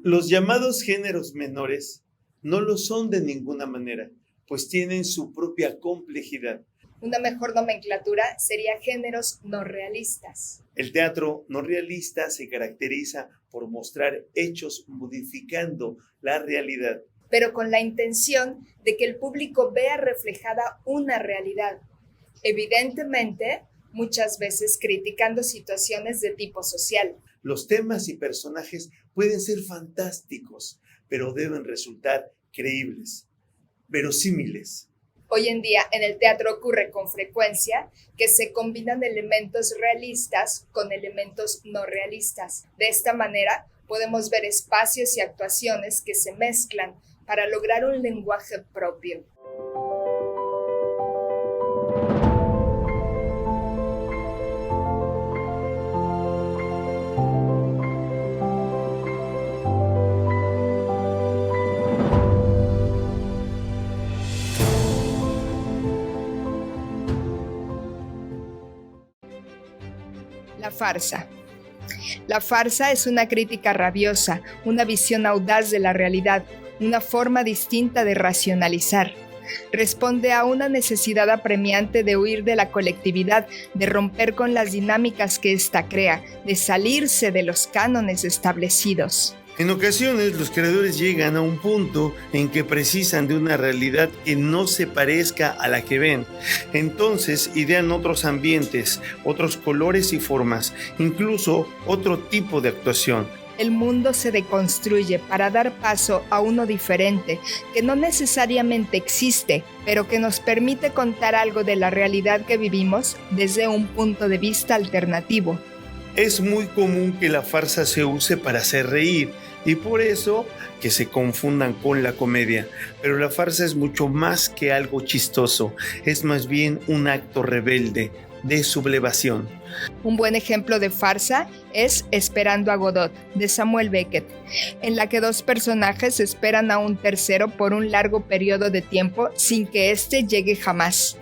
Los llamados géneros menores no lo son de ninguna manera, pues tienen su propia complejidad. Una mejor nomenclatura sería géneros no realistas. El teatro no realista se caracteriza por mostrar hechos modificando la realidad, pero con la intención de que el público vea reflejada una realidad, evidentemente, muchas veces criticando situaciones de tipo social. Los temas y personajes pueden ser fantásticos, pero deben resultar creíbles, verosímiles. Hoy en día en el teatro ocurre con frecuencia que se combinan elementos realistas con elementos no realistas. De esta manera podemos ver espacios y actuaciones que se mezclan para lograr un lenguaje propio. La farsa. La farsa es una crítica rabiosa, una visión audaz de la realidad, una forma distinta de racionalizar. Responde a una necesidad apremiante de huir de la colectividad, de romper con las dinámicas que ésta crea, de salirse de los cánones establecidos. En ocasiones los creadores llegan a un punto en que precisan de una realidad que no se parezca a la que ven. Entonces idean otros ambientes, otros colores y formas, incluso otro tipo de actuación. El mundo se deconstruye para dar paso a uno diferente, que no necesariamente existe, pero que nos permite contar algo de la realidad que vivimos desde un punto de vista alternativo. Es muy común que la farsa se use para hacer reír y por eso que se confundan con la comedia. Pero la farsa es mucho más que algo chistoso, es más bien un acto rebelde de sublevación. Un buen ejemplo de farsa es Esperando a Godot, de Samuel Beckett, en la que dos personajes esperan a un tercero por un largo periodo de tiempo sin que éste llegue jamás.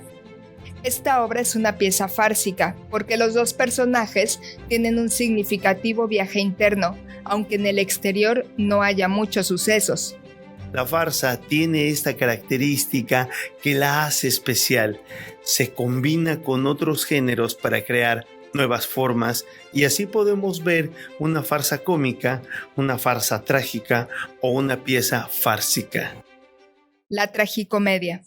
Esta obra es una pieza fársica, porque los dos personajes tienen un significativo viaje interno, aunque en el exterior no haya muchos sucesos. La farsa tiene esta característica que la hace especial. Se combina con otros géneros para crear nuevas formas y así podemos ver una farsa cómica, una farsa trágica o una pieza fársica. La tragicomedia.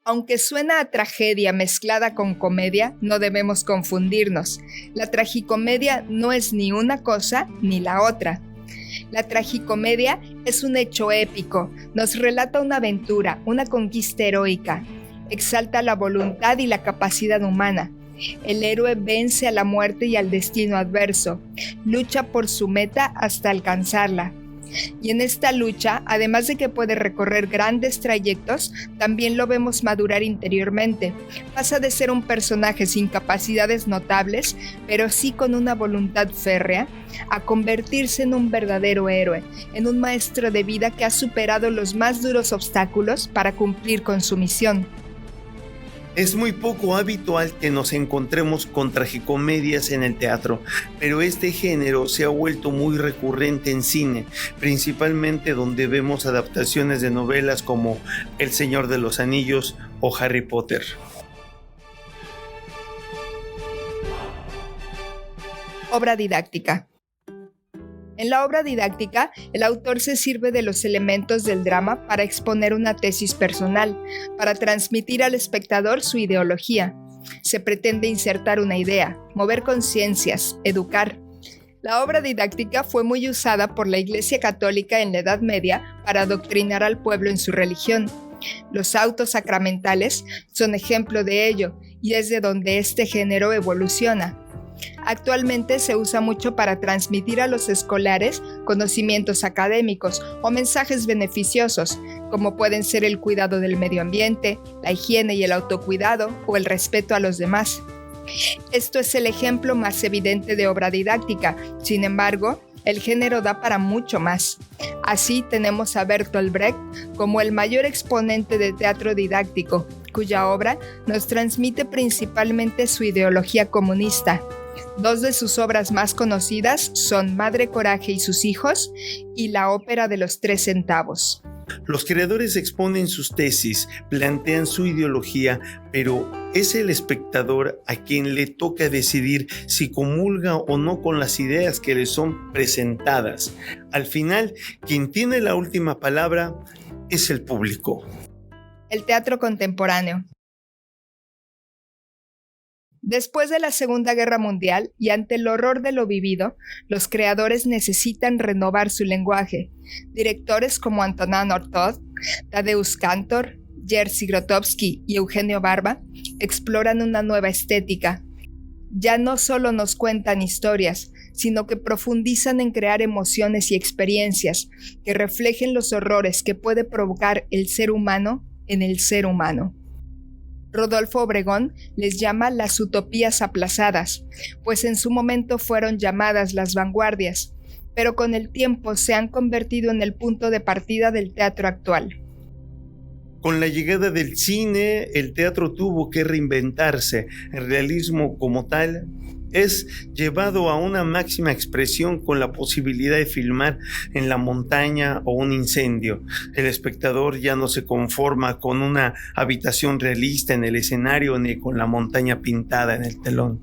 Aunque suena a tragedia mezclada con comedia, no debemos confundirnos. La tragicomedia no es ni una cosa ni la otra. La tragicomedia es un hecho épico, nos relata una aventura, una conquista heroica. Exalta la voluntad y la capacidad humana. El héroe vence a la muerte y al destino adverso. Lucha por su meta hasta alcanzarla. Y en esta lucha, además de que puede recorrer grandes trayectos, también lo vemos madurar interiormente. Pasa de ser un personaje sin capacidades notables, pero sí con una voluntad férrea, a convertirse en un verdadero héroe, en un maestro de vida que ha superado los más duros obstáculos para cumplir con su misión. Es muy poco habitual que nos encontremos con tragicomedias en el teatro, pero este género se ha vuelto muy recurrente en cine, principalmente donde vemos adaptaciones de novelas como El Señor de los Anillos o Harry Potter. Obra didáctica. En la obra didáctica, el autor se sirve de los elementos del drama para exponer una tesis personal, para transmitir al espectador su ideología. Se pretende insertar una idea, mover conciencias, educar. La obra didáctica fue muy usada por la Iglesia Católica en la Edad Media para adoctrinar al pueblo en su religión. Los autos sacramentales son ejemplo de ello, y es de donde este género evoluciona. Actualmente se usa mucho para transmitir a los escolares conocimientos académicos o mensajes beneficiosos, como pueden ser el cuidado del medio ambiente, la higiene y el autocuidado o el respeto a los demás. Esto es el ejemplo más evidente de obra didáctica. Sin embargo, el género da para mucho más. Así tenemos a Bertolt Brecht como el mayor exponente de teatro didáctico, cuya obra nos transmite principalmente su ideología comunista. Dos de sus obras más conocidas son Madre Coraje y sus hijos y La ópera de los 3 centavos. Los creadores exponen sus tesis, plantean su ideología, pero es el espectador a quien le toca decidir si comulga o no con las ideas que le son presentadas. Al final, quien tiene la última palabra es el público. El teatro contemporáneo. Después de la Segunda Guerra Mundial y ante el horror de lo vivido, los creadores necesitan renovar su lenguaje. Directores como Antonin Artaud, Tadeusz Kantor, Jerzy Grotowski y Eugenio Barba exploran una nueva estética. Ya no solo nos cuentan historias, sino que profundizan en crear emociones y experiencias que reflejen los horrores que puede provocar el ser humano en el ser humano. Rodolfo Obregón les llama las utopías aplazadas, pues en su momento fueron llamadas las vanguardias, pero con el tiempo se han convertido en el punto de partida del teatro actual. Con la llegada del cine, el teatro tuvo que reinventarse. El realismo como tal es llevado a una máxima expresión con la posibilidad de filmar en la montaña o un incendio. El espectador ya no se conforma con una habitación realista en el escenario ni con la montaña pintada en el telón.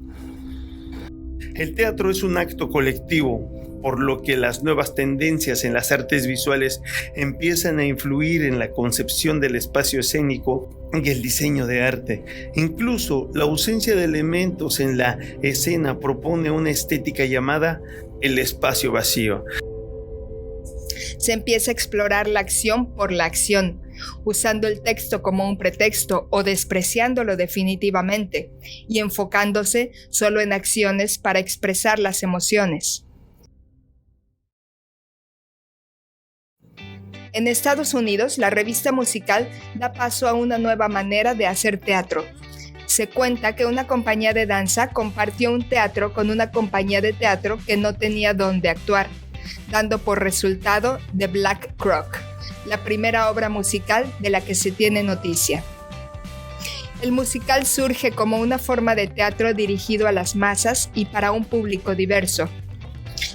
El teatro es un acto colectivo, por lo que las nuevas tendencias en las artes visuales empiezan a influir en la concepción del espacio escénico y el diseño de arte. Incluso la ausencia de elementos en la escena propone una estética llamada el espacio vacío. Se empieza a explorar la acción por la acción, usando el texto como un pretexto o despreciándolo definitivamente, y enfocándose solo en acciones para expresar las emociones. En Estados Unidos, la revista musical da paso a una nueva manera de hacer teatro. Se cuenta que una compañía de danza compartió un teatro con una compañía de teatro que no tenía dónde actuar, dando por resultado The Black Croc, la primera obra musical de la que se tiene noticia. El musical surge como una forma de teatro dirigido a las masas y para un público diverso.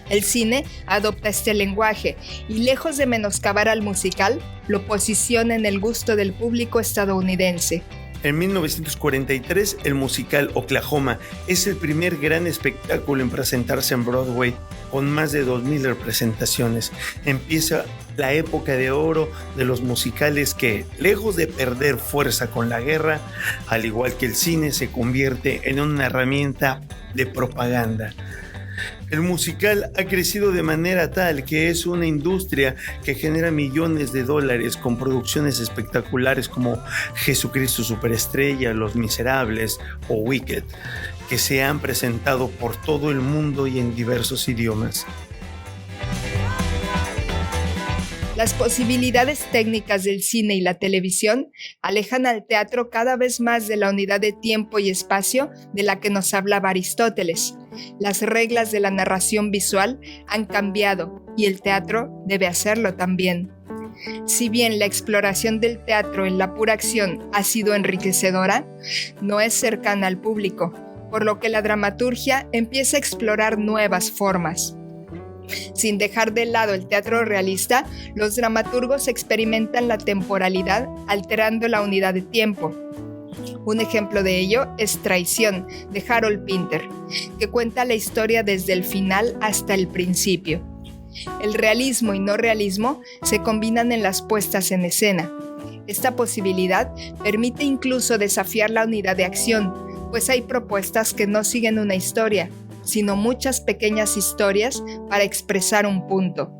El cine adopta este lenguaje y, lejos de menoscabar al musical, lo posiciona en el gusto del público estadounidense. En 1943, el musical Oklahoma es el primer gran espectáculo en presentarse en Broadway, con más de 2,000 representaciones. Empieza la época de oro de los musicales que, lejos de perder fuerza con la guerra, al igual que el cine, se convierte en una herramienta de propaganda. El musical ha crecido de manera tal que es una industria que genera millones de dólares con producciones espectaculares como Jesucristo Superestrella, Los Miserables o Wicked, que se han presentado por todo el mundo y en diversos idiomas. Las posibilidades técnicas del cine y la televisión alejan al teatro cada vez más de la unidad de tiempo y espacio de la que nos hablaba Aristóteles. Las reglas de la narración visual han cambiado y el teatro debe hacerlo también. Si bien la exploración del teatro en la pura acción ha sido enriquecedora, no es cercana al público, por lo que la dramaturgia empieza a explorar nuevas formas. Sin dejar de lado el teatro realista, los dramaturgos experimentan la temporalidad alterando la unidad de tiempo. Un ejemplo de ello es Traición, de Harold Pinter, que cuenta la historia desde el final hasta el principio. El realismo y no realismo se combinan en las puestas en escena. Esta posibilidad permite incluso desafiar la unidad de acción, pues hay propuestas que no siguen una historia, sino muchas pequeñas historias para expresar un punto.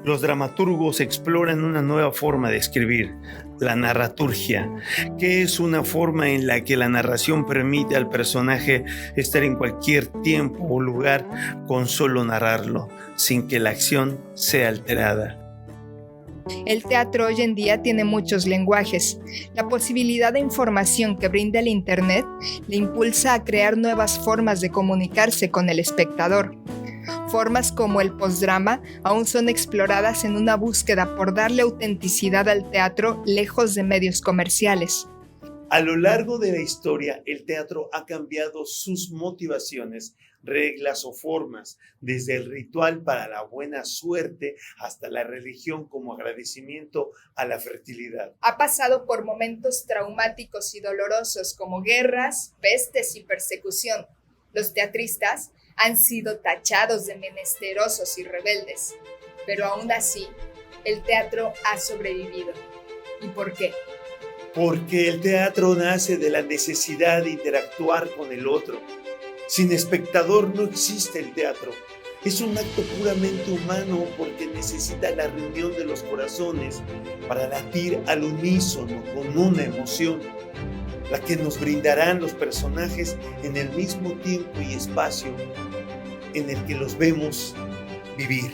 Los dramaturgos exploran una nueva forma de escribir, la narraturgia, que es una forma en la que la narración permite al personaje estar en cualquier tiempo o lugar con solo narrarlo, sin que la acción sea alterada. El teatro hoy en día tiene muchos lenguajes. La posibilidad de información que brinda el Internet le impulsa a crear nuevas formas de comunicarse con el espectador. Formas como el postdrama aún son exploradas en una búsqueda por darle autenticidad al teatro lejos de medios comerciales. A lo largo de la historia, el teatro ha cambiado sus motivaciones, reglas o formas, desde el ritual para la buena suerte hasta la religión como agradecimiento a la fertilidad. Ha pasado por momentos traumáticos y dolorosos como guerras, pestes y persecución. Los teatristas han sido tachados de menesterosos y rebeldes, pero aún así, el teatro ha sobrevivido. ¿Y por qué? Porque el teatro nace de la necesidad de interactuar con el otro. Sin espectador no existe el teatro. Es un acto puramente humano porque necesita la reunión de los corazones para latir al unísono con una emoción, la que nos brindarán los personajes en el mismo tiempo y espacio en el que los vemos vivir.